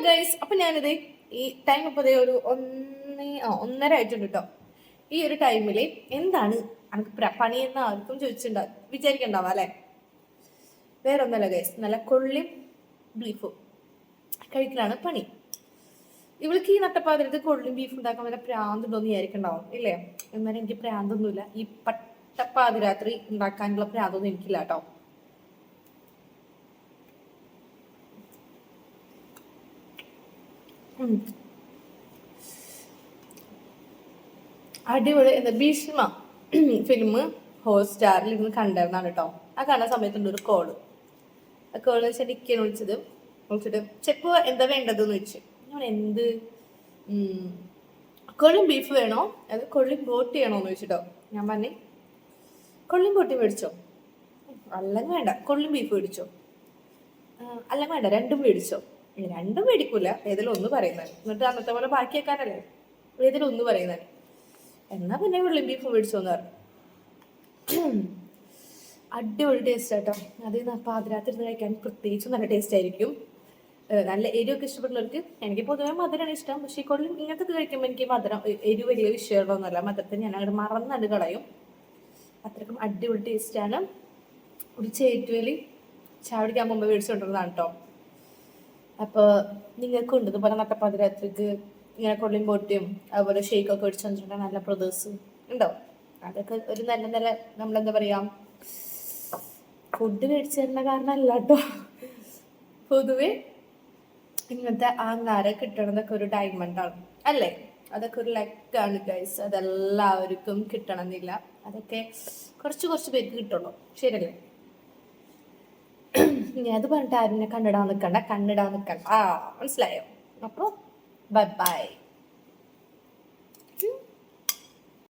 Guys, അപ്പൊ ഞാനിത് ഈ ടൈം ഇപ്പോൾ ഒരു ഒന്നര ആയിട്ടുണ്ട് കേട്ടോ. ഈ ഒരു ടൈമില് എന്താണ് എനിക്ക് പണിയെന്ന ആർക്കും ചോദിച്ചിട്ടുണ്ടാവും, വിചാരിക്കണ്ടാവും അല്ലെ. വേറെ ഒന്നല്ല ഗൈസ്, നല്ല കൊള്ളിയും ബീഫും കഴിക്കലാണ് പണി. ഇവൾക്ക് ഈ നട്ടപ്പാതിരത്ത് കൊള്ളിയും ബീഫ് ഉണ്ടാക്കാൻ വല്ല പ്രാന്തുണ്ടോന്ന് വിചാരിക്കണ്ടാവും ഇല്ലേ. എന്നാലും എനിക്ക് പ്രാന്തൊന്നുമില്ല. ഈ പട്ടപ്പാതിരാത്രി ഉണ്ടാക്കാനുള്ള പ്രാന്തൊന്നും എനിക്കില്ല കേട്ടോ. അടിപൊളി. എന്താ ഭീഷ്മ ഫിലിം ഹോട്ട്സ്റ്റാറിൽ ഇരുന്ന് കണ്ടിരുന്നാണ് കേട്ടോ. ആ കാണുന്ന സമയത്തുണ്ട് ഒരു കോള്. ആ കോള് വെച്ചാൽ ഇക്കയാണ് വിളിച്ചിട്ട് ചെപ്പ് എന്താ വേണ്ടതെന്ന് ചോദിച്ചു. ഞാൻ എന്ത് കൊള്ളിയും ബീഫ് വേണോ അത് കൊള്ളിയും ബോട്ടി ചെയ്യണോന്ന് ചോദിച്ചിട്ടോ. ഞാൻ പറഞ്ഞു കൊള്ളിയും ബോട്ടി മേടിച്ചോ. അല്ലെങ്കിൽ വേണ്ട കൊള്ളിയും ബീഫ് മേടിച്ചോ. അല്ലെങ്കിൽ വേണ്ട രണ്ടും മേടിച്ചോ. രണ്ടും മേടിക്കൂല, ഏതെങ്കിലും ഒന്ന് പറയുന്നത്. എന്നിട്ട് അന്നത്തെ പോലെ ബാക്കി വെക്കാനല്ലേ, ഏതെങ്കിലും ഒന്ന് പറയുന്നത്. എന്നാ പിന്നെ കൊള്ളിയും ബീഫ് മേടിച്ചോന്ന് പറഞ്ഞു. അടിപൊളി ടേസ്റ്റ് ആട്ടോ. അത് പാതിരാത്രി കഴിക്കാൻ പ്രത്യേകിച്ചും നല്ല ടേസ്റ്റ് ആയിരിക്കും. നല്ല എരിവൊക്കെ ഇഷ്ടപ്പെടുന്നവർക്ക്, എനിക്ക് പൊതുവെ മധുരമാണ് ഇഷ്ടം. പക്ഷേ ഈ കൊള്ളിയും ഇങ്ങനത്തെ കഴിക്കുമ്പോൾ എനിക്ക് മധുരം എരിവ് വലിയ വിഷയമുള്ളതൊന്നുമല്ല. മധുരത്തിന് ഞാൻ അങ്ങോട്ട് മറന്നു കളയും. അത്രക്കും അടിപൊളി ടേസ്റ്റാണ്. ഒരു ചേറ്റുവലി ചാവടിക്കാൻ മുമ്പ് മേടിച്ചുകൊണ്ടിരുന്നതാണ് കേട്ടോ. അപ്പോൾ നിങ്ങൾക്കും ഉണ്ട് ഇതുപോലെ നട്ടപ്പാതിരാത്രിക്ക് ഇങ്ങനെ കൊള്ളിയും ബോട്ടിയും അതുപോലെ ഷെയ്ക്കൊക്കെ മേടിച്ചു വന്നിട്ടുണ്ടെങ്കിൽ നല്ല പ്രദേശം ഉണ്ടാവും. അതൊക്കെ ഒരു നല്ല നല്ല നമ്മളെന്താ പറയുക, ഫുഡ് മേടിച്ചു തരുന്ന കാരണമല്ല കേട്ടോ. പൊതുവെ ഇങ്ങനത്തെ ആങ്ങാരെ കിട്ടണതൊക്കെ ഒരു ഡയമണ്ടാണ് അല്ലേ. അതൊക്കെ ഒരു ലക്കാണ് ഗൈസ്. അതെല്ലാവർക്കും കിട്ടണമെന്നില്ല. അതൊക്കെ കുറച്ച് പേർക്ക് കിട്ടുള്ളൂ, ശരിയല്ലേ. ഇനി അത് പറഞ്ഞിട്ട് ആരും കണ്ണിടാൻ നിൽക്കണ്ട. മനസ്സിലായോ? അപ്പോൾ ബൈ ബൈ.